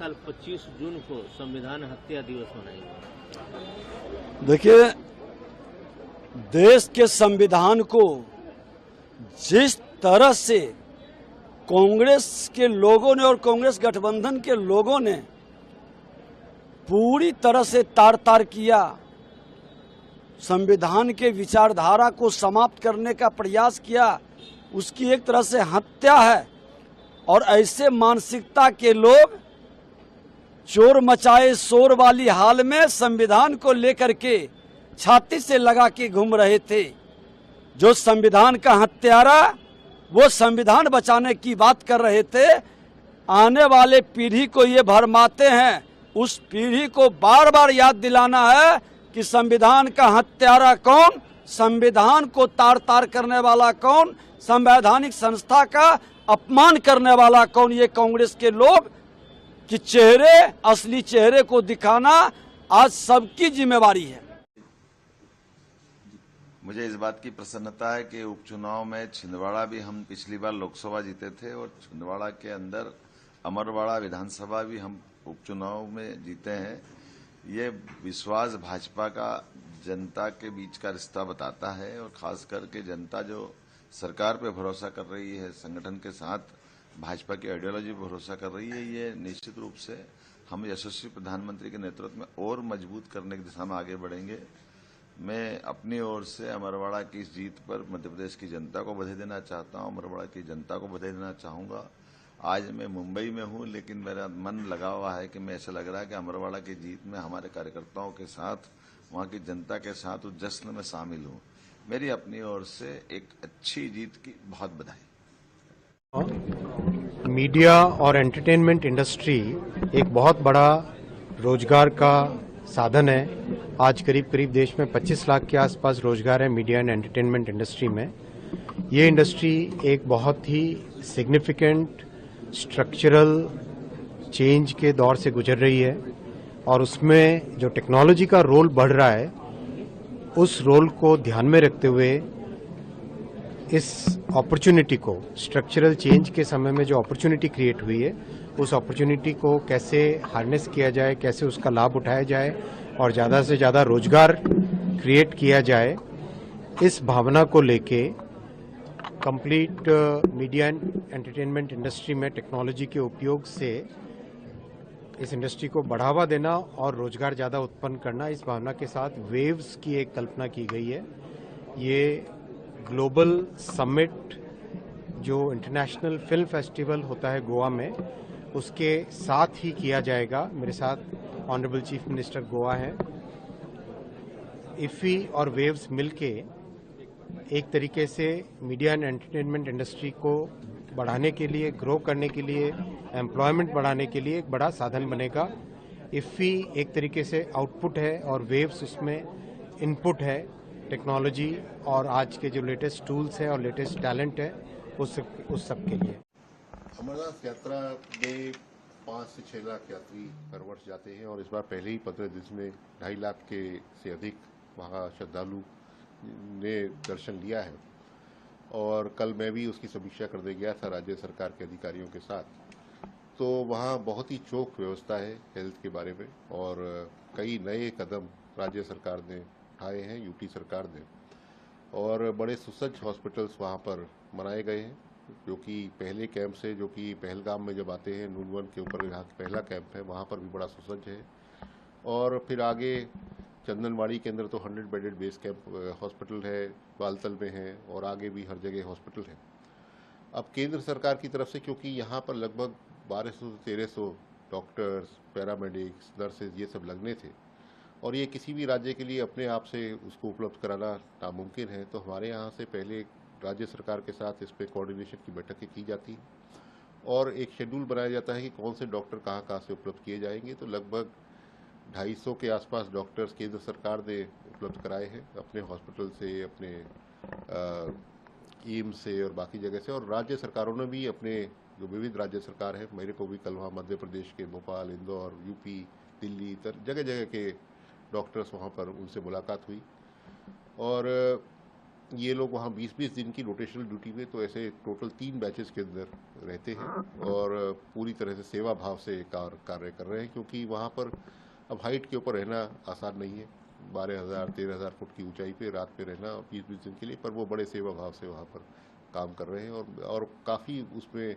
साल 25 जून को संविधान हत्या दिवस मनाएंगे? देखिए, देश के संविधान को जिस तरह से कांग्रेस के लोगों ने और कांग्रेस गठबंधन के लोगों ने पूरी तरह से तार तार किया, संविधान के विचारधारा को समाप्त करने का प्रयास किया, उसकी एक तरह से हत्या है। और ऐसे मानसिकता के लोग चोर मचाए शोर वाली हाल में संविधान को लेकर के छाती से लगा के घूम रहे थे। जो संविधान का हत्यारा वो संविधान बचाने की बात कर रहे थे, आने वाले पीढ़ी को ये भरमाते हैं। उस पीढ़ी को बार बार याद दिलाना है कि संविधान का हत्यारा कौन, संविधान को तार तार करने वाला कौन, संवैधानिक संस्था का अपमान करने वाला कौन। ये कांग्रेस के लोग कि चेहरे, असली चेहरे को दिखाना आज सबकी जिम्मेवारी है। मुझे इस बात की प्रसन्नता है कि उपचुनाव में छिंदवाड़ा भी हम पिछली बार लोकसभा जीते थे और छिंदवाड़ा के अंदर अमरवाड़ा विधानसभा भी हम उपचुनाव में जीते हैं। ये विश्वास भाजपा का जनता के बीच का रिश्ता बताता है और खास करके जनता जो सरकार पे भरोसा कर रही है, संगठन के साथ भाजपा की आइडियोलॉजी पर भरोसा कर रही है, ये निश्चित रूप से हम यशस्वी प्रधानमंत्री के नेतृत्व में और मजबूत करने की दिशा में आगे बढ़ेंगे। मैं अपनी ओर से अमरवाड़ा की इस जीत पर मध्य प्रदेश की जनता को बधाई देना चाहता हूं, अमरवाड़ा की जनता को बधाई देना चाहूंगा। आज मैं मुंबई में हूं, लेकिन मेरा मन लगा हुआ है कि मैं ऐसा लग रहा है कि अमरवाड़ा की जीत में हमारे कार्यकर्ताओं के साथ, वहां की जनता के साथ उस जश्न में शामिल हूं। मेरी अपनी ओर से एक अच्छी जीत की बहुत बधाई। मीडिया और एंटरटेनमेंट इंडस्ट्री एक बहुत बड़ा रोजगार का साधन है। आज करीब करीब देश में 25 लाख के आसपास रोजगार है मीडिया एंड एंटरटेनमेंट इंडस्ट्री में। ये इंडस्ट्री एक बहुत ही सिग्निफिकेंट स्ट्रक्चरल चेंज के दौर से गुजर रही है और उसमें जो टेक्नोलॉजी का रोल बढ़ रहा है, उस रोल को ध्यान में रखते हुए इस अपॉर्चुनिटी को, स्ट्रक्चरल चेंज के समय में जो अपॉर्चुनिटी क्रिएट हुई है, उस अपॉर्चुनिटी को कैसे हार्नेस किया जाए, कैसे उसका लाभ उठाया जाए और ज़्यादा से ज़्यादा रोजगार क्रिएट किया जाए, इस भावना को लेके complete media and entertainment industry में टेक्नोलॉजी के उपयोग से इस इंडस्ट्री को बढ़ावा देना और रोजगार ज़्यादा उत्पन्न करना, इस भावना के साथ वेव्स की एक कल्पना की गई है। ये ग्लोबल समिट जो इंटरनेशनल फिल्म फेस्टिवल होता है गोवा में, उसके साथ ही किया जाएगा। मेरे साथ ऑनरेबल चीफ मिनिस्टर गोवा हैं। इफ़ी और वेव्स मिलके एक तरीके से मीडिया एंड एंटरटेनमेंट इंडस्ट्री को बढ़ाने के लिए, ग्रो करने के लिए, एम्प्लॉयमेंट बढ़ाने के लिए एक बड़ा साधन बनेगा। इफ़ी एक तरीके से आउटपुट है और वेव्स उसमें इनपुट है। टेक्नोलॉजी और आज के जो लेटेस्ट टूल्स हैं और लेटेस्ट टैलेंट है, उस सब के लिए। अमरनाथ यात्रा में 5 से 6 लाख यात्री हर वर्ष जाते हैं और इस बार पहले ही 15 दिन में 2.5 लाख के से अधिक वहाँ श्रद्धालु ने दर्शन लिया है। और कल मैं भी उसकी समीक्षा करने गया था राज्य सरकार के अधिकारियों के साथ। तो वहाँ बहुत ही चौक व्यवस्था है हेल्थ के बारे में और कई नए कदम राज्य सरकार ने उठाए हैं, यूटी सरकार ने, और बड़े सुसज्ज हॉस्पिटल्स वहाँ पर बनाए गए हैं, जो कि पहले कैंप से, जो कि पहलगाम में जब आते हैं, नूनवन के ऊपर यहाँ पहला कैंप है, वहाँ पर भी बड़ा सुसज्ज है। और फिर आगे चंदनवाड़ी के अंदर तो 100 बेडेड बेस कैंप हॉस्पिटल है, बालतल में है और आगे भी हर जगह हॉस्पिटल है। अब केंद्र सरकार की तरफ से, क्योंकि यहाँ पर लगभग 1200 से 1300 डॉक्टर्स, पैरामेडिक्स, नर्सेज ये सब लगने थे और ये किसी भी राज्य के लिए अपने आप से उसको उपलब्ध कराना नामुमकिन है, तो हमारे यहाँ से पहले राज्य सरकार के साथ इस पर कोऑर्डिनेशन की बैठकें की जाती हैं और एक शेड्यूल बनाया जाता है कि कौन से डॉक्टर कहाँ कहाँ से उपलब्ध किए जाएंगे। तो लगभग 250 के आसपास डॉक्टर्स केंद्र सरकार ने उपलब्ध कराए हैं अपने हॉस्पिटल से, अपने एम्स से और बाकी जगह से। और राज्य सरकारों ने भी अपने, जो विविध राज्य सरकार है, मेरे को भी कल वहाँ मध्य प्रदेश के भोपाल, इंदौर, यूपी, दिल्ली, जगह जगह के डॉक्टर्स वहाँ पर उनसे मुलाकात हुई और ये लोग वहाँ 20-20 दिन की रोटेशनल ड्यूटी में, तो ऐसे टोटल 3 बैचेस के अंदर रहते हैं और पूरी तरह से सेवा भाव से कार्य कर रहे हैं, क्योंकि वहाँ पर अब हाइट के ऊपर रहना आसान नहीं है। 12,000-13,000 फुट की ऊंचाई पे रात पे रहना 20-20 दिन के लिए, पर वो बड़े सेवा भाव से वहाँ पर काम कर रहे हैं और काफ़ी उसमें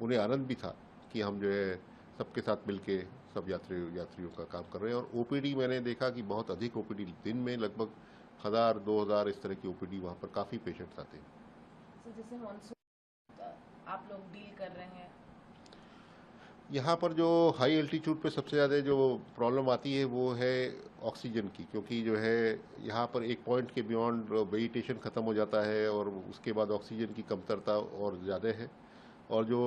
उन्हें आनंद भी था कि हम जो है सबके साथ मिलके सब यात्रियों का काम कर रहे हैं। और ओपीडी मैंने देखा कि बहुत अधिक ओपीडी, दिन में लगभग 1,000-2,000 इस तरह की ओपीडी वहाँ पर काफ़ी पेशेंट्स आते हैं। जैसे मानसून आप लोग डील कर रहे हैं, यहाँ पर जो हाई एल्टीट्यूड पे सबसे ज़्यादा जो प्रॉब्लम आती है वो है ऑक्सीजन की, क्योंकि जो है यहाँ पर एक पॉइंट के बियॉन्ड वेजिटेशन ख़त्म हो जाता है और उसके बाद ऑक्सीजन की कमतरता और ज़्यादा है। और जो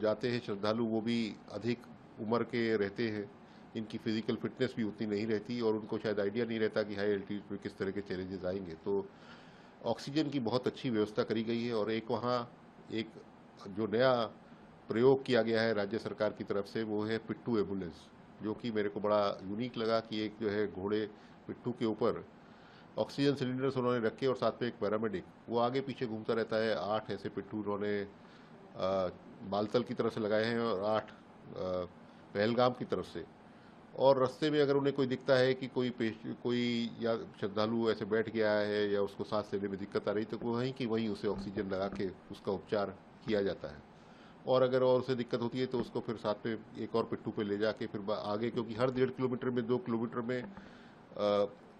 जाते हैं श्रद्धालु वो भी अधिक उम्र के रहते हैं, इनकी फिजिकल फिटनेस भी उतनी नहीं रहती और उनको शायद आइडिया नहीं रहता कि हाई एल्टीट्यूड पे किस तरह के चैलेंजेस आएंगे। तो ऑक्सीजन की बहुत अच्छी व्यवस्था करी गई है। और एक वहाँ एक जो नया प्रयोग किया गया है राज्य सरकार की तरफ से, वो है पिट्ठू एम्बुलेंस, जो कि मेरे को बड़ा यूनिक लगा कि एक जो है घोड़े पिट्ठू के ऊपर ऑक्सीजन सिलेंडर्स उन्होंने रखे और साथ में एक पैरामेडिक वो आगे पीछे घूमता रहता है। 8 ऐसे पिट्ठू उन्होंने बालतल की तरफ से लगाए हैं और 8 पहलगाम की तरफ से। और रास्ते में अगर उन्हें कोई दिखता है कि कोई या श्रद्धालु ऐसे बैठ गया है या उसको सांस लेने में दिक्कत आ रही, तो वहीं की वहीं उसे ऑक्सीजन लगा के उसका उपचार किया जाता है। और अगर और उसे दिक्कत होती है तो उसको फिर साथ में एक और पिट्ठू पे ले जाके फिर आगे, क्योंकि हर 1.5 किलोमीटर में 2 किलोमीटर में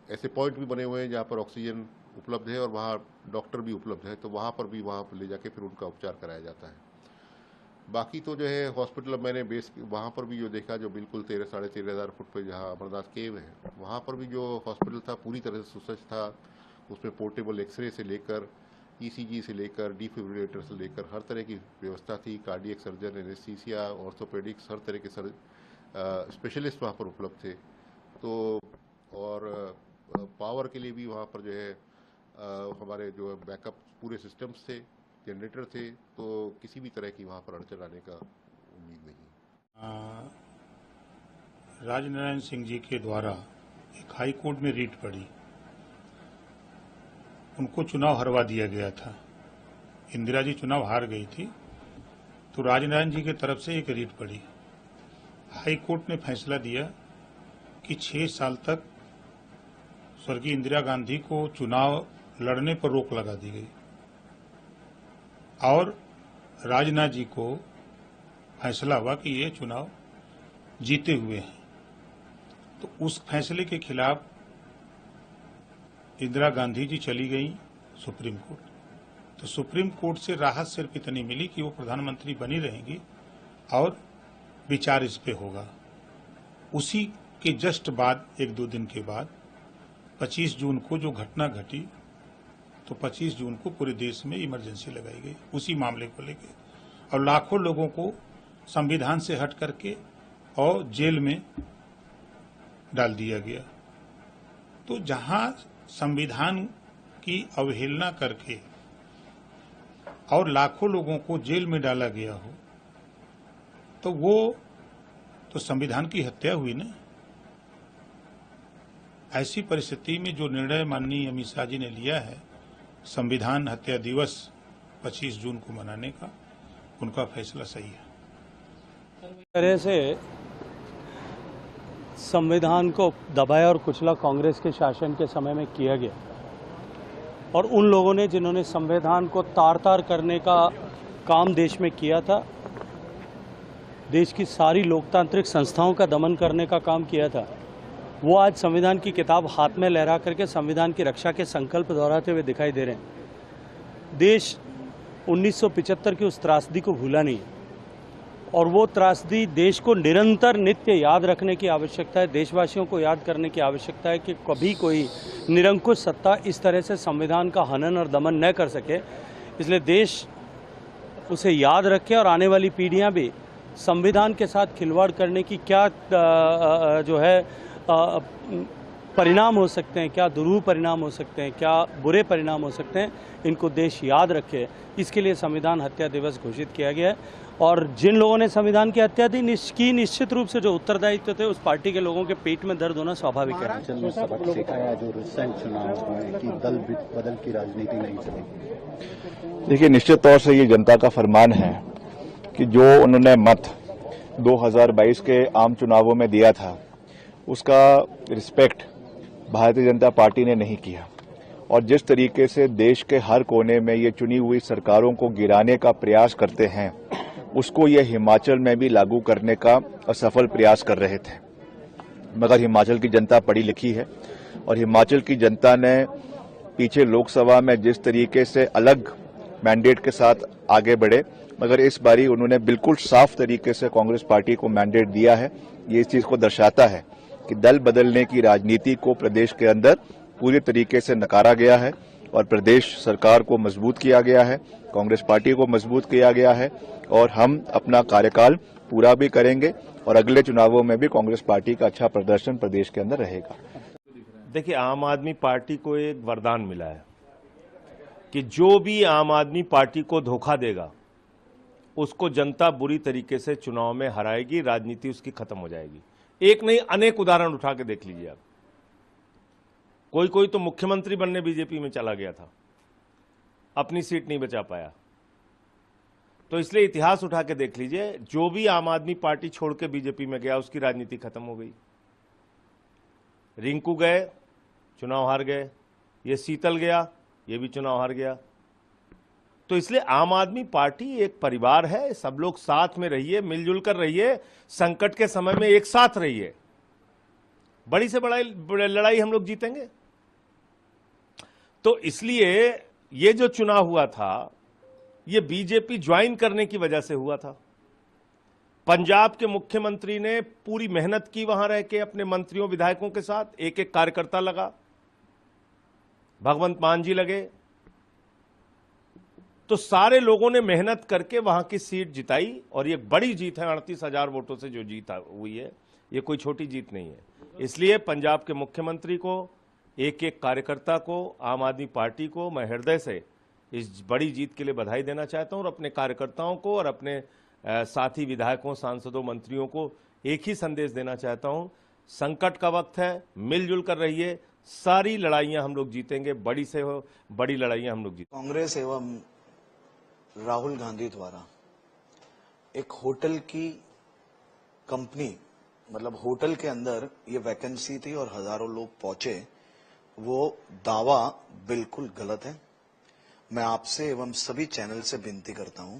ऐसे पॉइंट भी बने हुए हैं जहाँ पर ऑक्सीजन उपलब्ध है और वहाँ डॉक्टर भी उपलब्ध है, तो वहाँ पर ले जाके फिर उनका उपचार कराया जाता है। बाकी तो जो है हॉस्पिटल मैंने बेस वहाँ पर भी जो देखा, जो बिल्कुल 13,000-13,500 फुट पे जहाँ अमरनाथ केव है, वहाँ पर भी जो हॉस्पिटल था पूरी तरह से सुसज्ज था। उसमें पोर्टेबल एक्सरे से लेकर ईसीजी से लेकर डिफिब्रिलेटर से लेकर हर तरह की व्यवस्था थी। कार्डियक सर्जन, एनेस्थीसिया, ऑर्थोपेडिक्स, हर तरह के स्पेशलिस्ट वहाँ पर उपलब्ध थे। तो और पावर के लिए भी वहाँ पर जो है हमारे जो बैकअप पूरे सिस्टम्स थे, जनरेटर थे, तो किसी भी तरह की वहाँ पर अड़चन आने का उम्मीद नहीं। राजनारायण सिंह जी के द्वारा एक हाई कोर्ट में रीट पड़ी, उनको चुनाव हरवा दिया गया था। इंदिरा जी चुनाव हार गई थी, तो राजनारायण जी की तरफ से एक रीट पड़ी। हाई कोर्ट ने फैसला दिया कि 6 साल तक स्वर्गीय इंदिरा गांधी को चुनाव लड़ने पर रोक लगा दी गई और राजनाथ जी को फैसला हुआ कि ये चुनाव जीते हुए हैं। तो उस फैसले के खिलाफ इंदिरा गांधी जी चली गई सुप्रीम कोर्ट। तो सुप्रीम कोर्ट से राहत सिर्फ इतनी मिली कि वो प्रधानमंत्री बनी रहेंगी और विचार इस पे होगा। उसी के जस्ट बाद 1-2 दिन के बाद 25 जून को जो घटना घटी, तो 25 जून को पूरे देश में इमरजेंसी लगाई गई उसी मामले को लेकर, और लाखों लोगों को संविधान से हट करके और जेल में डाल दिया गया। तो जहां संविधान की अवहेलना करके और लाखों लोगों को जेल में डाला गया हो, तो वो तो संविधान की हत्या हुई ना। ऐसी परिस्थिति में जो निर्णय माननीय अमित शाह जी ने लिया है संविधान हत्या दिवस 25 जून को मनाने का, उनका फैसला सही है। तरह से संविधान को दबाया और कुचला कांग्रेस के शासन के समय में किया गया, और उन लोगों ने जिन्होंने संविधान को तार-तार करने का काम देश में किया था, देश की सारी लोकतांत्रिक संस्थाओं का दमन करने का काम किया था, वो आज संविधान की किताब हाथ में लहरा करके संविधान की रक्षा के संकल्प दोहराते हुए दिखाई दे रहे हैं। देश 1975 की उस त्रासदी को भूला नहीं है, और वो त्रासदी देश को निरंतर नित्य याद रखने की आवश्यकता है। देशवासियों को याद करने की आवश्यकता है कि कभी कोई निरंकुश सत्ता इस तरह से संविधान का हनन और दमन न कर सके। इसलिए देश उसे याद रखे और आने वाली पीढ़ियां भी संविधान के साथ खिलवाड़ करने की क्या जो है परिणाम हो सकते हैं, क्या दुरूह परिणाम हो सकते हैं, क्या बुरे परिणाम हो सकते हैं, इनको देश याद रखे। इसके लिए संविधान हत्या दिवस घोषित किया गया है। और जिन लोगों ने संविधान की हत्या की निश्चित रूप से जो उत्तरदायित्व थे, उस पार्टी के लोगों के पेट में दर्द होना स्वाभाविक है। सबक सिखाया जो रिसेंट चुनाव में कि दल बदल की राजनीति नहीं चलेगी। देखिए, निश्चित तौर से ये जनता का फरमान है कि जो उन्होंने मत 2022 के आम चुनावों में दिया था, उसका रिस्पेक्ट भारतीय जनता पार्टी ने नहीं किया। और जिस तरीके से देश के हर कोने में ये चुनी हुई सरकारों को गिराने का प्रयास करते हैं, उसको ये हिमाचल में भी लागू करने का असफल प्रयास कर रहे थे। मगर हिमाचल की जनता पढ़ी लिखी है और हिमाचल की जनता ने पीछे लोकसभा में जिस तरीके से अलग मैंडेट के साथ आगे बढ़े, मगर इस बारी उन्होंने बिल्कुल साफ तरीके से कांग्रेस पार्टी को मैंडेट दिया है। ये इस चीज को दर्शाता है कि दल बदलने की राजनीति को प्रदेश के अंदर पूरी तरीके से नकारा गया है और प्रदेश सरकार को मजबूत किया गया है, कांग्रेस पार्टी को मजबूत किया गया है और हम अपना कार्यकाल पूरा भी करेंगे और अगले चुनावों में भी कांग्रेस पार्टी का अच्छा प्रदर्शन प्रदेश के अंदर रहेगा। देखिए, आम आदमी पार्टी को एक वरदान मिला है कि जो भी आम आदमी पार्टी को धोखा देगा, उसको जनता बुरी तरीके से चुनाव में हराएगी, राजनीति उसकी खत्म हो जाएगी। एक नहीं, अनेक उदाहरण उठा के देख लीजिए आप। कोई तो मुख्यमंत्री बनने बीजेपी में चला गया था, अपनी सीट नहीं बचा पाया। तो इसलिए इतिहास उठा के देख लीजिए, जो भी आम आदमी पार्टी छोड़ के बीजेपी में गया, उसकी राजनीति खत्म हो गई। रिंकू गए, चुनाव हार गए। ये शीतल गया, ये भी चुनाव हार गया। तो इसलिए आम आदमी पार्टी एक परिवार है। सब लोग साथ में रहिए, मिलजुल कर रहिए, संकट के समय में एक साथ रहिए। बड़ी से बड़ी लड़ाई हम लोग जीतेंगे। तो इसलिए ये जो चुनाव हुआ था, ये बीजेपी ज्वाइन करने की वजह से हुआ था। पंजाब के मुख्यमंत्री ने पूरी मेहनत की वहां रह के अपने मंत्रियों विधायकों के साथ, एक एक कार्यकर्ता लगा, भगवंत मान जी लगे। तो सारे लोगों ने मेहनत करके वहां की सीट जिताई और ये बड़ी जीत है। 38,000 वोटों से जो जीत हुई है, ये कोई छोटी जीत नहीं है। इसलिए पंजाब के मुख्यमंत्री को, एक एक कार्यकर्ता को, आम आदमी पार्टी को मैं हृदय से इस बड़ी जीत के लिए बधाई देना चाहता हूं और अपने कार्यकर्ताओं को और अपने साथी विधायकों, सांसदों, मंत्रियों को एक ही संदेश देना चाहता हूं। संकट का वक्त है, मिलजुल कर रहिए, सारी लड़ाइयां हम लोग जीतेंगे, बड़ी से हो बड़ी लड़ाइयां हम लोग जीतेंगे। कांग्रेस एवं राहुल गांधी द्वारा एक होटल की कंपनी, मतलब होटल के अंदर ये वैकेंसी थी और हजारों लोग पहुंचे, वो दावा बिल्कुल गलत है। मैं आपसे एवं सभी चैनल से विनती करता हूं,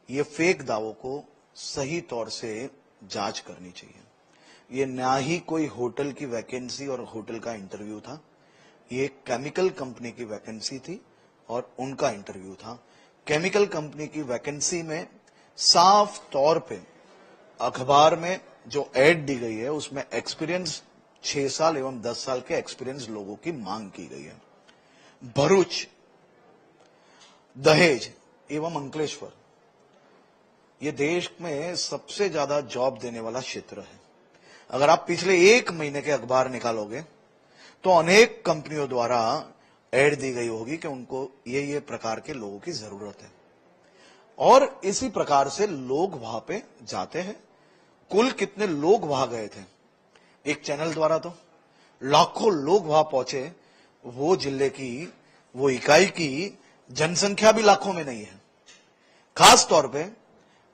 ये फेक दावों को सही तौर से जांच करनी चाहिए। ये ना ही कोई होटल की वैकेंसी और होटल का इंटरव्यू था, ये केमिकल कंपनी की वैकेंसी थी और उनका इंटरव्यू था। केमिकल कंपनी की वैकेंसी में साफ तौर पे अखबार में जो एड दी गई है, उसमें एक्सपीरियंस 6 साल एवं 10 साल के एक्सपीरियंस लोगों की मांग की गई है। भरूच, दहेज एवं अंकलेश्वर, ये देश में सबसे ज्यादा जॉब देने वाला क्षेत्र है। अगर आप पिछले 1 महीने के अखबार निकालोगे तो अनेक कंपनियों द्वारा एड दी गई होगी कि उनको ये प्रकार के लोगों की जरूरत है और इसी प्रकार से लोग वहां पे जाते हैं। कुल कितने लोग वहां गए थे, एक चैनल द्वारा तो लाखों लोग वहां पहुंचे। वो जिले की, वो इकाई की जनसंख्या भी लाखों में नहीं है। खास तौर पे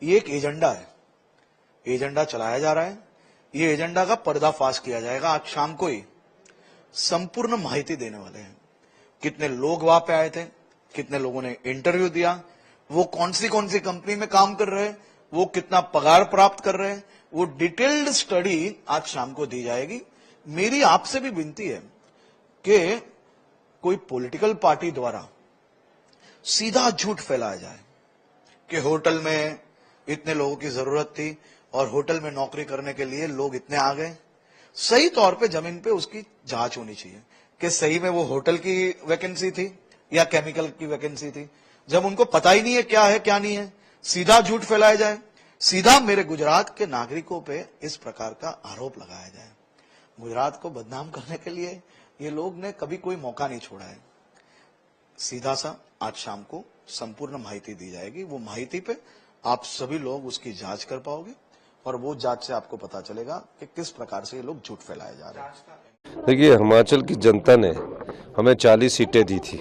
ये एक एजेंडा है, एजेंडा चलाया जा रहा है। ये एजेंडा का पर्दाफाश किया जाएगा आज शाम को ही। संपूर्ण माहिती देने वाले हैं, कितने लोग वहां पे आए थे, कितने लोगों ने इंटरव्यू दिया, वो कौन सी कंपनी में काम कर रहे हैं, वो कितना पगार प्राप्त कर रहे हैं, वो डिटेल्ड स्टडी आज शाम को दी जाएगी। मेरी आपसे भी विनती है कि कोई पॉलिटिकल पार्टी द्वारा सीधा झूठ फैलाया जाए कि होटल में इतने लोगों की जरूरत थी और होटल में नौकरी करने के लिए लोग इतने आ गए। सही तौर पे जमीन पे उसकी जांच होनी चाहिए कि सही में वो होटल की वैकेंसी थी या केमिकल की वैकेंसी थी। जब उनको पता ही नहीं है क्या है क्या नहीं है, सीधा झूठ फैलाया जाए, सीधा मेरे गुजरात के नागरिकों पे इस प्रकार का आरोप लगाया जाए। गुजरात को बदनाम करने के लिए ये लोग ने कभी कोई मौका नहीं छोड़ा है। सीधा सा आज शाम को संपूर्ण माहिती दी जाएगी। वो माहिती पे आप सभी लोग उसकी जांच कर पाओगे और वो जांच से आपको पता चलेगा कि किस प्रकार से ये लोग झूठ फैलाए जा रहे हैं। देखिए, हिमाचल की जनता ने हमें 40 सीटें दी थी।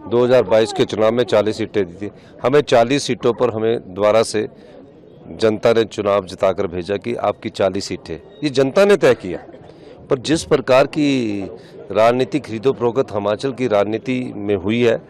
2022 के चुनाव में 40 सीटें दी थी। हमें 40 सीटों पर हमें दोबारा से जनता ने चुनाव जिताकर भेजा कि आपकी 40 सीटें, ये जनता ने तय किया। पर जिस प्रकार की राजनीतिक खरीदो फरोख्त हिमाचल की राजनीति में हुई है,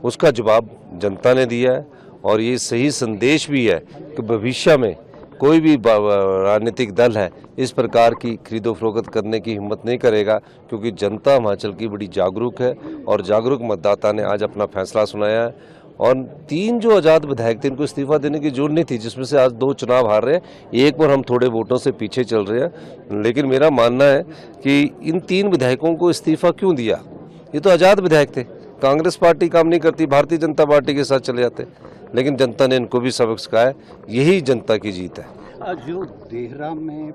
उसका जवाब जनता ने दिया है। और ये सही संदेश भी है कि भविष्य में कोई भी राजनीतिक दल है इस प्रकार की खरीदो फरोख्त करने की हिम्मत नहीं करेगा, क्योंकि जनता हिमाचल की बड़ी जागरूक है और जागरूक मतदाता ने आज अपना फैसला सुनाया है। और 3 जो आज़ाद विधायक थे इनको इस्तीफा देने की जरूरत नहीं थी, जिसमें से आज 2 चुनाव हार रहे हैं, एक पर हम थोड़े वोटों से पीछे चल रहे हैं। लेकिन मेरा मानना है कि इन 3 विधायकों को इस्तीफा क्यों दिया? ये तो आज़ाद विधायक थे, कांग्रेस पार्टी काम नहीं करती, भारतीय जनता पार्टी के साथ चले जाते, लेकिन जनता ने इनको भी सबक सिखाया। यही जनता की जीत है। जो देहरा में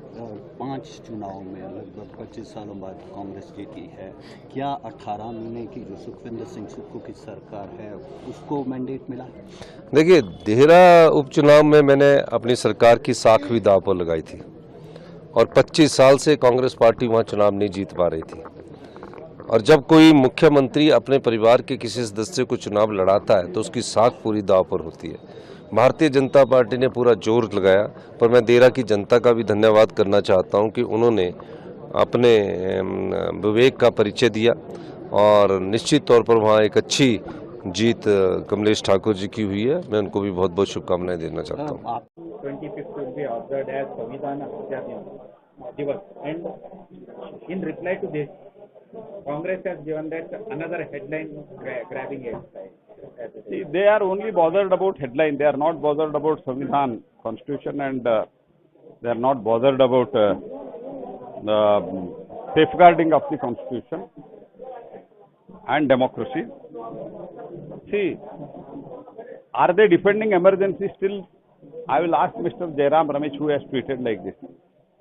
5 चुनाव में लगभग 25 सालों बाद कांग्रेस जीती है, क्या 18 महीने की जो सुखविंदर सिंह सुक्खू की सरकार है उसको मैंडेट मिला? देखिए, देहरा उपचुनाव में मैंने अपनी सरकार की साख भी दांव पर लगाई थी और 25 साल से कांग्रेस पार्टी वहाँ चुनाव नहीं जीत पा रही थी। और जब कोई मुख्यमंत्री अपने परिवार के किसी सदस्य को चुनाव लड़ाता है तो उसकी साख पूरी दांव पर होती है। भारतीय जनता पार्टी ने पूरा जोर लगाया, पर मैं देहरा की जनता का भी धन्यवाद करना चाहता हूं कि उन्होंने अपने विवेक का परिचय दिया और निश्चित तौर पर वहां एक अच्छी जीत कमलेश ठाकुर जी की हुई है। मैं उनको भी बहुत बहुत शुभकामनाएं देना चाहता हूँ। 25th will be observed as Samvidhana Divas, and in reply to this, Congress has given that another headline grabbing it. See, they are only bothered about headline. They are not bothered about Samvidhan, Constitution, and they are not bothered about the safeguarding of the Constitution and democracy. See, are they defending emergency still? I will ask Mr. Jairam Ramesh, who has tweeted like this.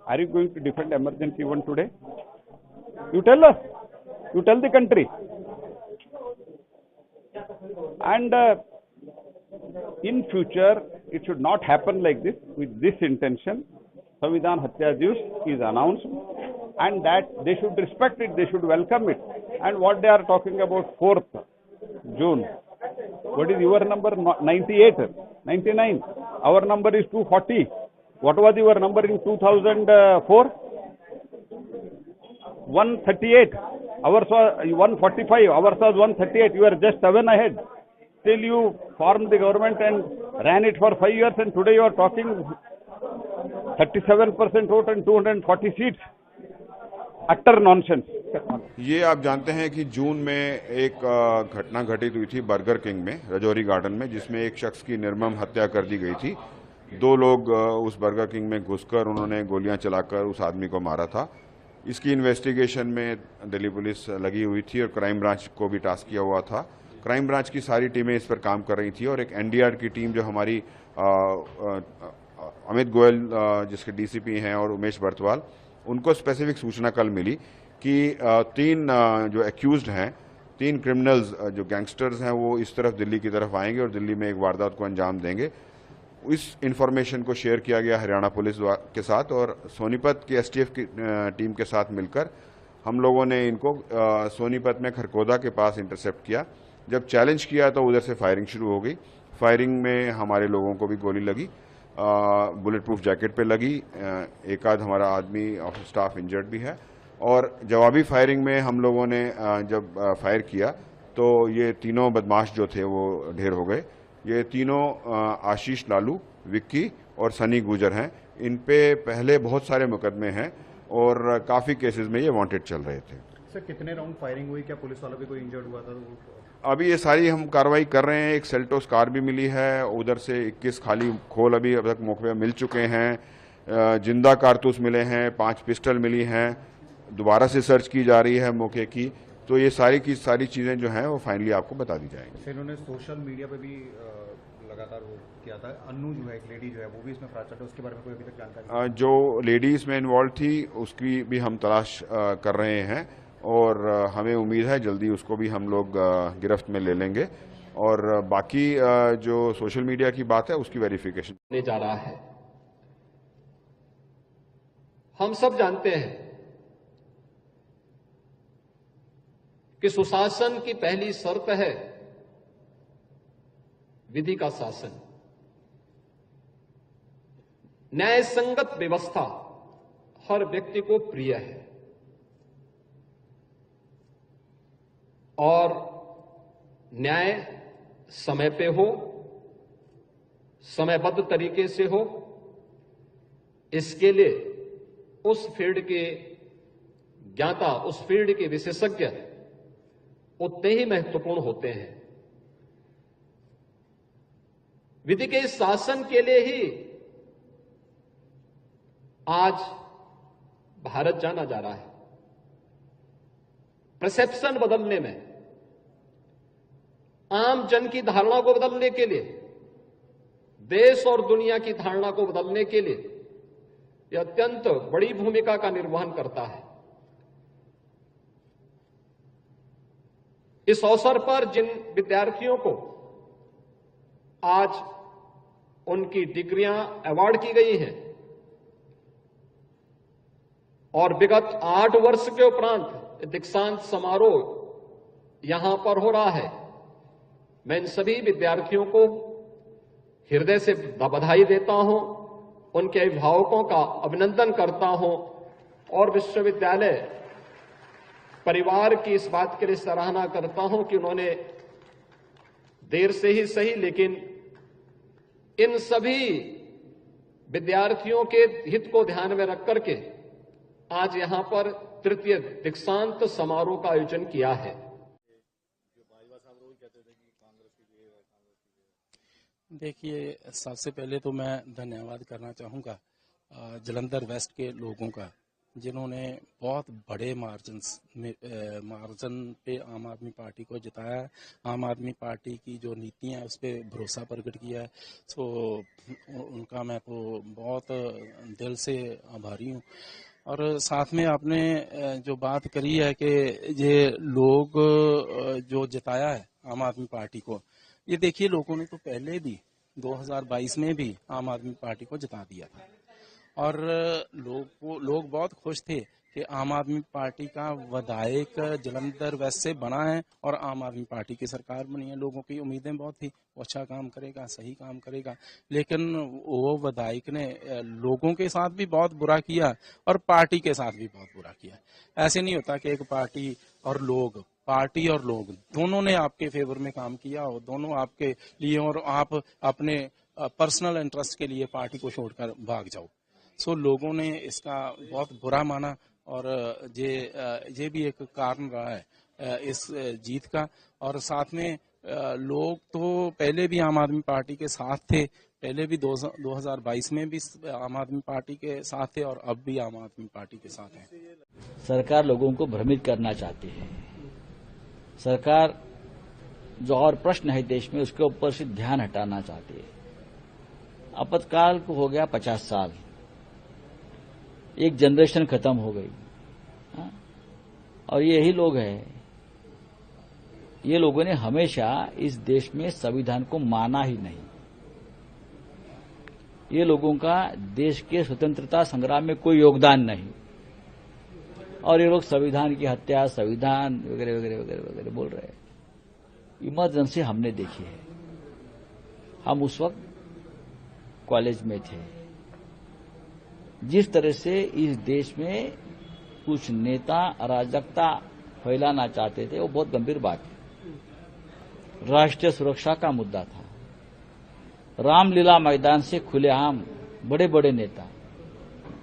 Are you going to defend emergency even today? You tell us. You tell the country. And in future, it should not happen like this. With this intention, Samvidhan Hatya Divas is announced, and that they should respect it, they should welcome it. And what they are talking about 4th June. What is your number? 98, 99. Our number is 240. What was your number in 2004? 138. Ours was 145. Ours was 138. You are just 7 ahead. Still you formed the government and ran it for 5 years, and today you are talking 37% vote and 240 seats. Utter nonsense. ये आप जानते हैं कि जून में एक घटना घटित हुई थी बर्गर किंग में, रजौरी गार्डन में, जिसमें एक शख्स की निर्मम हत्या कर दी गई थी। 2 लोग उस बर्गर किंग में घुसकर उन्होंने गोलियां चलाकर उस आदमी को मारा था। इसकी इन्वेस्टिगेशन में दिल्ली पुलिस लगी हुई थी और क्राइम ब्रांच को भी टास्क किया हुआ था। क्राइम ब्रांच की सारी टीमें इस पर काम कर रही थी और एक एनडीआर की टीम जो हमारी अमित गोयल जिसके डीसीपी हैं और उमेश बर्तवाल, उनको स्पेसिफिक सूचना कल मिली कि 3 जो एक्यूज्ड हैं, 3 क्रिमिनल्स जो गैंगस्टर्स हैं, वो इस तरफ दिल्ली की तरफ आएंगे और दिल्ली में एक वारदात को अंजाम देंगे। इस इन्फॉर्मेशन को शेयर किया गया हरियाणा पुलिस के साथ और सोनीपत की एसटीएफ की टीम के साथ मिलकर हम लोगों ने इनको सोनीपत में खरकोदा के पास इंटरसेप्ट किया। जब चैलेंज किया तो उधर से फायरिंग शुरू हो गई। फायरिंग में हमारे लोगों को भी गोली लगी, बुलेट प्रूफ जैकेट पे लगी, एक आध हमारा आदमी ऑफिस स्टाफ इंजर्ड भी है। और जवाबी फायरिंग में हम लोगों ने जब फायर किया तो ये तीनों बदमाश जो थे वो ढेर हो गए। ये तीनों आशीष लालू, विक्की और सनी गुजर हैं। इन पे पहले बहुत सारे मुकदमे हैं और काफ़ी केसेस में ये वांटेड चल रहे थे। सर, कितने राउंड फायरिंग हुई? क्या पुलिस वालों पे कोई इंजर्ड हुआ था? अभी ये सारी हम कार्रवाई कर रहे हैं। एक सेल्टोस कार भी मिली है, उधर से 21 खाली खोल अभी अब तक मौके पर मिल चुके हैं। जिंदा कारतूस मिले हैं, 5 पिस्टल मिली हैं। दोबारा से सर्च की जा रही है मौके की। तो ये सारी की सारी चीज़ें जो हैं वो फाइनली आपको बता दी जाएंगी। इन्होंने सोशल मीडिया पे भी लगातार वो किया था। अन्नू जो है, एक लेडी जो है, वो भी इसमें फरार चढ़ा, उसके बारे में कोई अभी तक जानकारी? जो लेडी इसमें इन्वॉल्व थी उसकी भी हम तलाश कर रहे हैं और हमें उम्मीद है जल्दी उसको भी हम लोग गिरफ्त में ले लेंगे और बाकी जो सोशल मीडिया की बात है उसकी वेरिफिकेशन होने जा रहा है। हम सब जानते हैं कि सुशासन की पहली शर्त है विधि का शासन। न्याय संगत व्यवस्था हर व्यक्ति को प्रिय है और न्याय समय पे हो, समयबद्ध तरीके से हो, इसके लिए उस फील्ड के ज्ञाता, उस फील्ड के विशेषज्ञ उतने ही महत्वपूर्ण होते हैं। विधि के शासन के लिए ही आज भारत जाना जा रहा है। परसेप्शन बदलने में, आम जन की धारणा को बदलने के लिए, देश और दुनिया की धारणा को बदलने के लिए यह अत्यंत बड़ी भूमिका का निर्वहन करता है। इस अवसर पर जिन विद्यार्थियों को आज उनकी डिग्रियां अवार्ड की गई हैं और विगत 8 वर्ष के उपरांत दीक्षांत समारोह यहां पर हो रहा है, मैं इन सभी विद्यार्थियों को हृदय से बधाई देता हूं, उनके अभिभावकों का अभिनंदन करता हूं और विश्वविद्यालय परिवार की इस बात के लिए सराहना करता हूं कि उन्होंने देर से ही सही लेकिन इन सभी विद्यार्थियों के हित को ध्यान में रख करके आज यहां पर तृतीय दीक्षांत समारोह का आयोजन किया है। देखिए, सबसे पहले तो मैं धन्यवाद करना चाहूँगा जलंधर वेस्ट के लोगों का, जिन्होंने बहुत बड़े मार्जिन पे आम आदमी पार्टी को जिताया है। आम आदमी पार्टी की जो नीतियां हैं उस पर भरोसा प्रकट किया है। तो उनका मैं तो बहुत दिल से आभारी हूँ। और साथ में आपने जो बात करी है कि ये लोग जो जिताया है आम आदमी पार्टी को, ये देखिए लोगों ने तो पहले भी 2022 में भी आम आदमी पार्टी को जिता दिया था और लोग बहुत खुश थे कि आम आदमी पार्टी का विधायक जलंधर वेस्ट से बना है और आम आदमी पार्टी की सरकार बनी है। लोगों की उम्मीदें बहुत थी, वो अच्छा काम करेगा, सही काम करेगा, लेकिन वो विधायक ने लोगों के साथ भी बहुत बुरा किया और पार्टी के साथ भी बहुत बुरा किया। ऐसे नहीं होता कि एक पार्टी और लोग दोनों ने आपके फेवर में काम किया हो, दोनों आपके लिए, और आप अपने पर्सनल इंटरेस्ट के लिए पार्टी को छोड़कर भाग जाओ। सो लोगों ने इसका बहुत बुरा माना और ये भी एक कारण रहा है इस जीत का। और साथ में लोग तो पहले भी आम आदमी पार्टी के साथ थे, पहले भी 2022 में भी आम आदमी पार्टी के साथ थे और अब भी आम आदमी पार्टी के साथ हैं। सरकार लोगों को भ्रमित करना चाहती है। सरकार जो और प्रश्न है देश में उसके ऊपर से ध्यान हटाना चाहती है। आपातकाल को हो गया 50 साल, एक जनरेशन खत्म हो गई। और यही लोग हैं, ये लोगों ने हमेशा इस देश में संविधान को माना ही नहीं। ये लोगों का देश के स्वतंत्रता संग्राम में कोई योगदान नहीं और ये लोग संविधान की हत्या, संविधान वगैरह वगैरह वगैरह वगैरह बोल रहे हैं। इमरजेंसी हमने देखी है, हम उस वक्त कॉलेज में थे। जिस तरह से इस देश में कुछ नेता अराजकता फैलाना चाहते थे वो बहुत गंभीर बात है। राष्ट्रीय सुरक्षा का मुद्दा था। रामलीला मैदान से खुलेआम बड़े बड़े नेता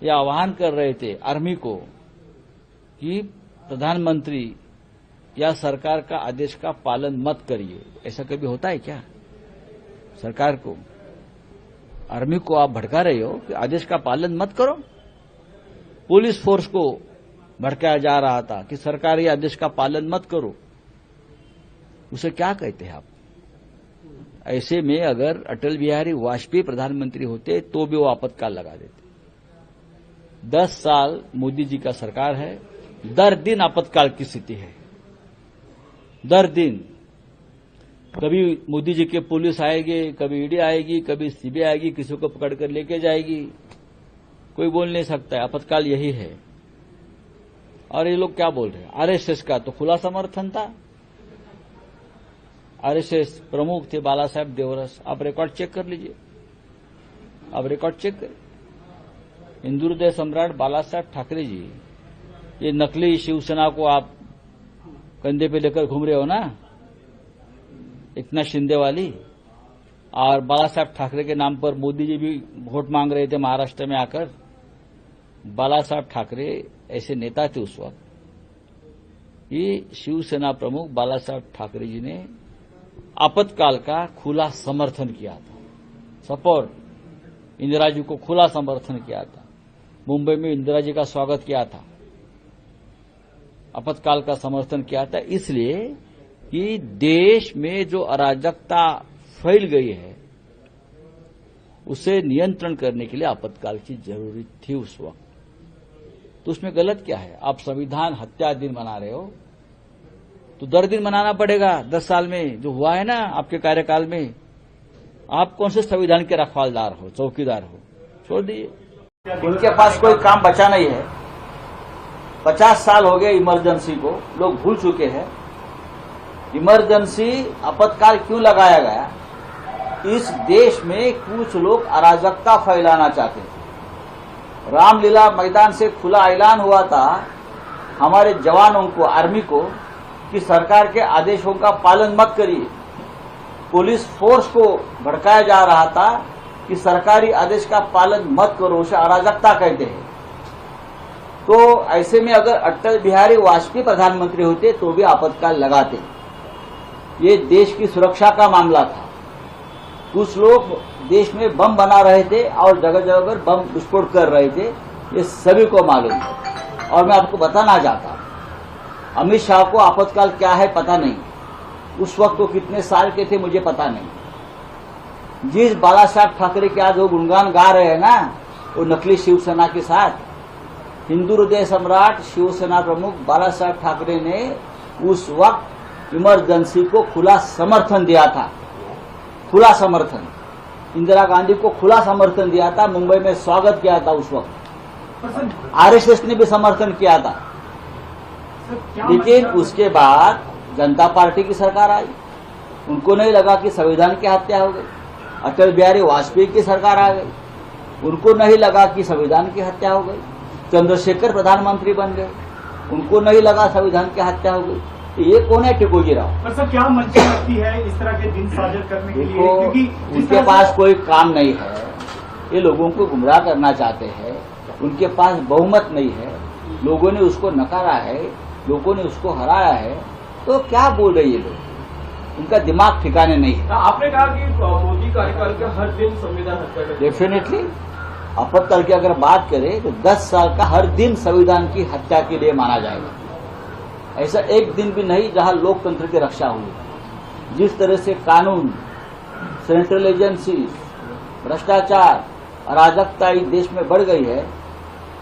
यह आह्वान कर रहे थे आर्मी को कि प्रधानमंत्री या सरकार का आदेश का पालन मत करिए। ऐसा कभी होता है क्या? सरकार को, आर्मी को आप भड़का रहे हो कि आदेश का पालन मत करो। पुलिस फोर्स को भड़काया जा रहा था कि सरकारी आदेश का पालन मत करो। उसे क्या कहते हैं आप? ऐसे में अगर अटल बिहारी वाजपेयी प्रधानमंत्री होते तो भी वो आपातकाल लगा देते। 10 साल मोदी जी का सरकार है, दर दिन आपातकाल की स्थिति है, दर दिन। कभी मोदी जी के पुलिस आएगी, कभी ईडी आएगी, कभी सीबीआई आएगी, किसी को पकड़ कर लेके जाएगी, कोई बोल नहीं सकता है। आपातकाल यही है। और ये लोग क्या बोल रहे हैं? आरएसएस का तो खुला समर्थन था। आरएसएस प्रमुख थे बाला साहेब देवरस। आप रिकॉर्ड चेक कर लीजिए, आप रिकॉर्ड चेक करें। हिंदू हृदय सम्राट बाला साहेब ठाकरे जी, ये नकली शिवसेना को आप कंधे पे लेकर घूम रहे हो ना, इतना शिंदे वाली। और बाला साहेब ठाकरे के नाम पर मोदी जी भी वोट मांग रहे थे महाराष्ट्र में आकर। बाला साहेब ठाकरे ऐसे नेता थे उस वक्त। ये शिवसेना प्रमुख बाला साहेब ठाकरे जी ने आपातकाल का खुला समर्थन किया था, सपोर्ट। इंदिरा जी को खुला समर्थन किया था। मुंबई में इंदिरा जी का स्वागत किया था, आपातकाल का समर्थन किया था। इसलिए कि देश में जो अराजकता फैल गई है उसे नियंत्रण करने के लिए आपातकाल की जरूरत थी उस वक्त। तो उसमें गलत क्या है? आप संविधान हत्या दिन मना रहे हो तो दर दिन मनाना पड़ेगा। 10 साल में जो हुआ है ना आपके कार्यकाल में, आप कौन से संविधान के रखवालदार हो, चौकीदार हो? छोड़ दीजिए। इनके पास कोई काम बचा नहीं है। 50 साल हो गए इमरजेंसी को, लोग भूल चुके हैं। इमरजेंसी आपातकाल क्यों लगाया गया? इस देश में कुछ लोग अराजकता फैलाना चाहते थे। रामलीला मैदान से खुला ऐलान हुआ था हमारे जवानों को, आर्मी को, कि सरकार के आदेशों का पालन मत करिए। पुलिस फोर्स को भड़काया जा रहा था कि सरकारी आदेश का पालन मत करो, उसे अराजकता कहते हैं। तो ऐसे में अगर अटल बिहारी वाजपेयी प्रधानमंत्री होते तो भी आपातकाल लगाते। ये देश की सुरक्षा का मामला था। कुछ लोग देश में बम बना रहे थे और जगह जगह पर बम विस्फोट कर रहे थे, ये सभी को मालूम है। और मैं आपको बताना चाहता हूं, अमित शाह को आपातकाल क्या है पता नहीं, उस वक्त वो कितने साल के थे मुझे पता नहीं। जिस बाला साहब ठाकरे के आज वो गुणगान गा रहे हैं ना, वो नकली शिवसेना के साथ, हिंदू हृदय सम्राट शिवसेना प्रमुख बाला साहब ठाकरे ने उस वक्त इमरजेंसी को खुला समर्थन दिया था। खुला समर्थन, इंदिरा गांधी को खुला समर्थन दिया था। मुंबई में स्वागत किया था उस वक्त। आरएसएस ने भी समर्थन किया था। लेकिन उसके बाद जनता पार्टी की सरकार आई, उनको नहीं लगा कि संविधान की हत्या हो गई। अटल बिहारी वाजपेयी की सरकार आ गई, उनको नहीं लगा कि संविधान की हत्या हो गई। चंद्रशेखर प्रधानमंत्री बन गए, उनको नहीं लगा संविधान की हत्या हो गई। ये कौन है टिकोजी राव? पर सर क्या मंशा लगती है इस तरह के दिन साझा करने के लिए? क्योंकि उनके पास कोई काम नहीं है, ये लोगों को गुमराह करना चाहते हैं। उनके पास बहुमत नहीं है, लोगों ने उसको नकारा है, लोगों ने उसको हराया है। तो क्या बोल रहे ये लोग? उनका दिमाग ठिकाने नहीं है। आपने कहा कि मोदी कार्यकाल का हर दिन संविधान हत्या। डेफिनेटली आपातकाल की अगर बात करें तो 10 साल का हर दिन संविधान की हत्या के लिए माना जाएगा। ऐसा एक दिन भी नहीं जहां लोकतंत्र की रक्षा हुई। जिस तरह से कानून, सेंट्रल एजेंसी, भ्रष्टाचार, अराजकता इस देश में बढ़ गई है,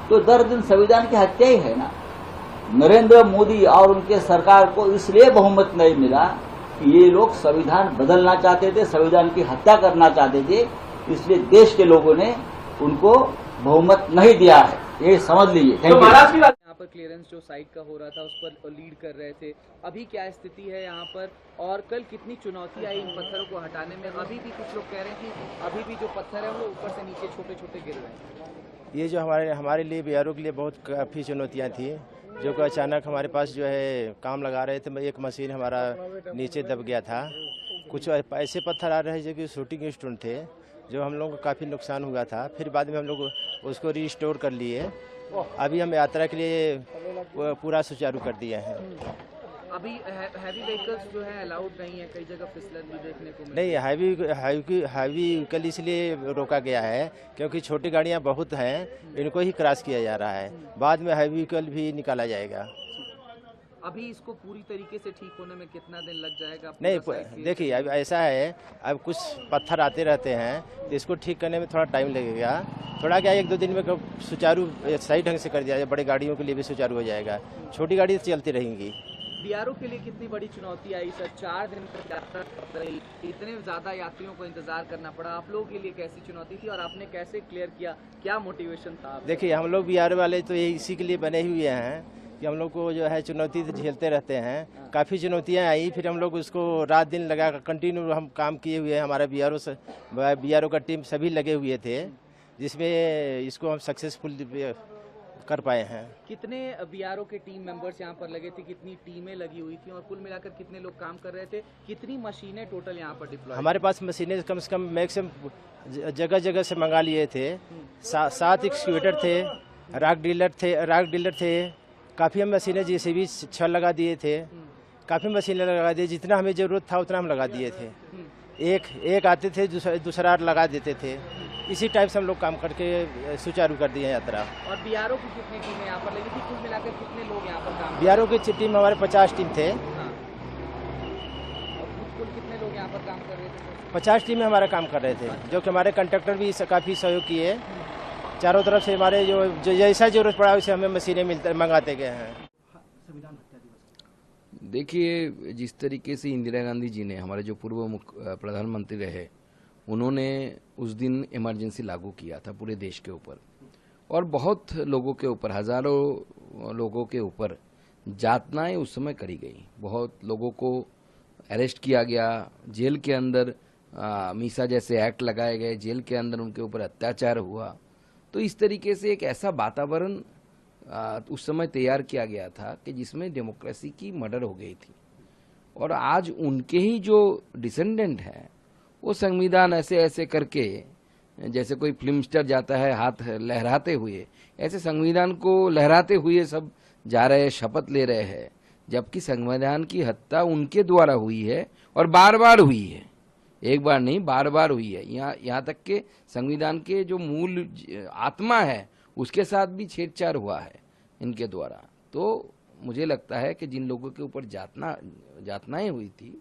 तो दर दिन संविधान की हत्या ही है ना। नरेंद्र मोदी और उनके सरकार को इसलिए बहुमत नहीं मिला कि ये लोग संविधान बदलना चाहते थे, संविधान की हत्या करना चाहते थे। इसलिए देश के लोगों ने उनको बहुमत नहीं दिया है, ये समझ लीजिए। यहाँ पर क्लियरेंस जो साइट का हो रहा था उस पर लीड कर रहे थे, अभी क्या स्थिति है यहाँ पर? और कल कितनी चुनौती आई इन पत्थरों को हटाने में? अभी भी कुछ लोग कह रहे हैं कि अभी भी जो पत्थर है वो ऊपर से नीचे छोटे छोटे गिर रहे हैं। ये जो हमारे लिए बिहारों के लिए बहुत काफ़ी चुनौतियाँ थी, जो कि अचानक हमारे पास जो है काम लगा रहे थे, एक मशीन हमारा नीचे दब गया था। कुछ ऐसे पत्थर आ रहे हैं जो कि शूटिंग स्टोन थे, जो हम लोगों को काफ़ी नुकसान हुआ था। फिर बाद में हम लोग उसको रिस्टोर कर लिए। अभी हम यात्रा के लिए पूरा सुचारू कर दिए हैं। अभी हैवी व्हीकल्स जो है अलाउड नहीं है, कई जगह फिसलन भी देखने को नहीं। हैवी व्हीकल इसलिए रोका गया है क्योंकि छोटी गाड़ियां बहुत हैं, इनको ही क्रॉस किया जा रहा है। बाद में हैवी व्हीकल भी निकाला जाएगा। अभी इसको पूरी तरीके से ठीक होने में कितना दिन लग जाएगा? नहीं, देखिए अब ऐसा है, अब कुछ पत्थर आते रहते हैं तो इसको ठीक करने में थोड़ा टाइम लगेगा। थोड़ा क्या 1-2 दिन में सुचारू सही ढंग से कर दिया जाए, बड़ी गाड़ियों के लिए भी सुचारू हो जाएगा, छोटी गाड़ी चलती रहेंगी। बीआरओ के लिए कितनी बड़ी चुनौती आई सर? 4 दिन तक यात्रा रही, इतने ज्यादा यात्रियों को इंतजार करना पड़ा, आप लोगों के लिए कैसी चुनौती थी और आपने कैसे क्लियर किया? क्या मोटिवेशन था? देखिए हम लोग बीआरओ वाले तो ये इसी के लिए बने हुए हैं कि हम लोग को जो है चुनौती तो झेलते रहते हैं। काफ़ी चुनौतियां आई, फिर हम लोग उसको रात दिन लगा कर कंटिन्यू हम काम किए हुए हैं। हमारा बीआरओ का टीम सभी लगे हुए थे, जिसमें इसको हम सक्सेसफुल कर पाए हैं। कितने बीआरओ के टीम मेंबर्स यहाँ पर लगे थे, कितनी टीमें लगी हुई थी और कुल मिलाकर कितने लोग काम कर रहे थे, कितनी मशीनें टोटल यहाँ पर डिप्लॉय? हमारे पास मशीनें कम से कम मैक्सिमम जगह जगह से मंगा लिए थे। 7 एक्सक्यूवेटर थे, राग डीलर थे, काफ़ी हम मशीनें जैसे भी 6 लगा दिए थे, काफ़ी मशीनें लगा दिए, जितना हमें ज़रूरत था उतना हम लगा दिए थे। एक आते थे, दूसरा लगा देते थे, इसी टाइप से हम लोग काम करके सुचारू कर दिए यात्रा। और बीआरओ की कितनी टीमें यहाँ पर लगी थी, कुल मिलाकर कितने लोग यहाँ पर काम? बीआरओ की टीम हमारे 50 टीम थे। हाँ। और कुल कितने लोग यहाँ पर काम कर रहे थे? 50 टीमें हमारा काम कर रहे थे, जो कि हमारे कंट्रैक्टर भी काफ़ी सहयोग किए। चारों तरफ से हमारे जो जैसा जरूरत पड़ा वैसे हमें मशीनें मंगाते गए हैं। देखिए, जिस तरीके से इंदिरा गांधी जी ने, हमारे जो पूर्व प्रधानमंत्री रहे, उन्होंने उस दिन इमरजेंसी लागू किया था पूरे देश के ऊपर, और बहुत लोगों के ऊपर, हजारों लोगों के ऊपर यातनाएं उस समय करी गई। बहुत लोगों को अरेस्ट किया गया, जेल के अंदर मीसा जैसे एक्ट लगाए गए, जेल के अंदर उनके ऊपर अत्याचार हुआ। तो इस तरीके से एक ऐसा वातावरण उस समय तैयार किया गया था कि जिसमें डेमोक्रेसी की मर्डर हो गई थी। और आज उनके ही जो डिसेंडेंट हैं, वो संविधान ऐसे ऐसे करके, जैसे कोई फिल्म स्टार जाता है हाथ लहराते हुए, ऐसे संविधान को लहराते हुए सब जा रहे हैं, शपथ ले रहे हैं, जबकि संविधान की हत्या उनके द्वारा हुई है और बार बार हुई है। एक बार नहीं, बार बार हुई है। यहाँ तक के संविधान के जो मूल आत्मा है उसके साथ भी छेड़छाड़ हुआ है इनके द्वारा। तो मुझे लगता है कि जिन लोगों के ऊपर यातनाएं हुई थी,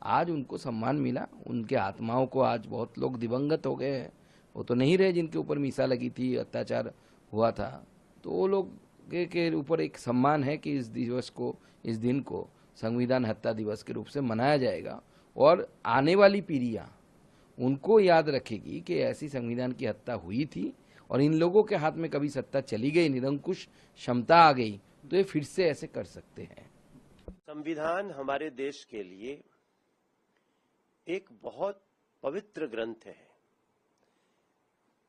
आज उनको सम्मान मिला। उनके आत्माओं को, आज बहुत लोग दिवंगत हो गए हैं, वो तो नहीं रहे जिनके ऊपर मीसा लगी थी, अत्याचार हुआ था। तो वो लोग के ऊपर एक सम्मान है कि इस दिन को संविधान हत्या दिवस के रूप से मनाया जाएगा, और आने वाली पीढ़ियां उनको याद रखेगी कि ऐसी संविधान की हत्या हुई थी और इन लोगों के हाथ में कभी सत्ता चली गई, निरंकुश क्षमता आ गई, तो ये फिर से ऐसे कर सकते हैं। संविधान हमारे देश के लिए एक बहुत पवित्र ग्रंथ है,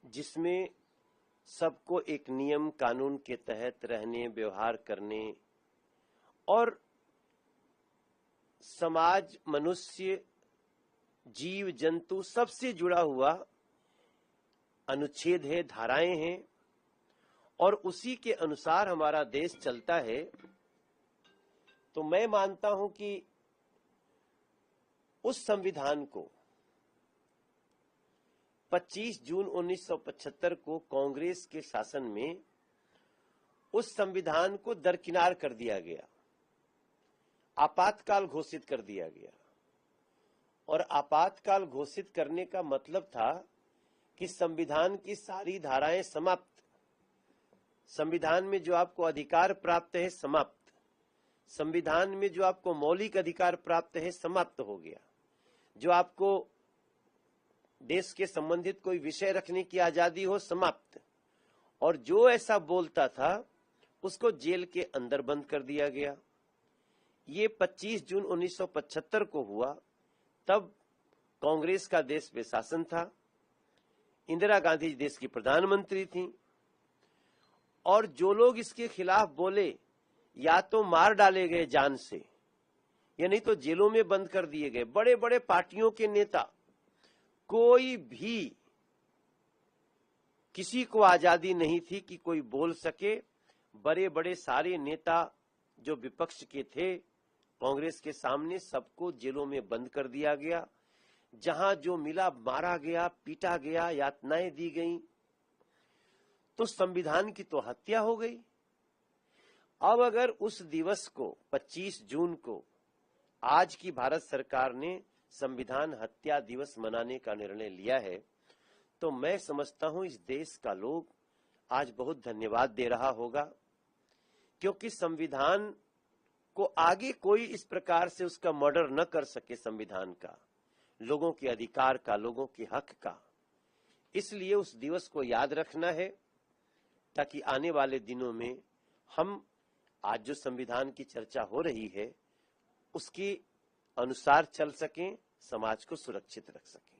जिसमें सबको एक नियम कानून के तहत रहने, व्यवहार करने और समाज, मनुष्य, जीव जंतु सबसे जुड़ा हुआ अनुच्छेद है, धाराएं हैं, और उसी के अनुसार हमारा देश चलता है। तो मैं मानता हूं कि उस संविधान को 25 जून 1975 को कांग्रेस के शासन में उस संविधान को दरकिनार कर दिया गया, आपातकाल घोषित कर दिया गया। और आपातकाल घोषित करने का मतलब था कि संविधान की सारी धाराएं समाप्त, संविधान में जो आपको अधिकार प्राप्त है समाप्त, संविधान में जो आपको मौलिक अधिकार प्राप्त है समाप्त हो गया, जो आपको देश के संबंधित कोई विषय रखने की आजादी हो समाप्त, और जो ऐसा बोलता था उसको जेल के अंदर बंद कर दिया गया। ये 25 जून 1975 को हुआ, तब कांग्रेस का देश पे शासन था, इंदिरा गांधी देश की प्रधानमंत्री थी, और जो लोग इसके खिलाफ बोले या तो मार डाले गए जान से, या नहीं तो जेलों में बंद कर दिए गए। बड़े बड़े पार्टियों के नेता, कोई भी, किसी को आजादी नहीं थी कि कोई बोल सके। बड़े बड़े सारे नेता जो विपक्ष के थे कांग्रेस के सामने, सबको जेलों में बंद कर दिया गया। जहां जो मिला मारा गया, पीटा गया, यातनाएं दी गईं। तो संविधान की तो हत्या हो गई। अब अगर उस दिवस को 25 जून को आज की भारत सरकार ने संविधान हत्या दिवस मनाने का निर्णय लिया है, तो मैं समझता हूं इस देश का लोग आज बहुत धन्यवाद दे रहा होगा, क्योंकि संविधान को आगे कोई इस प्रकार से उसका मर्डर न कर सके, संविधान का, लोगों के अधिकार का, लोगों के हक का। इसलिए उस दिवस को याद रखना है, ताकि आने वाले दिनों में हम आज जो संविधान की चर्चा हो रही है उसके अनुसार चल सकें, समाज को सुरक्षित रख सकें।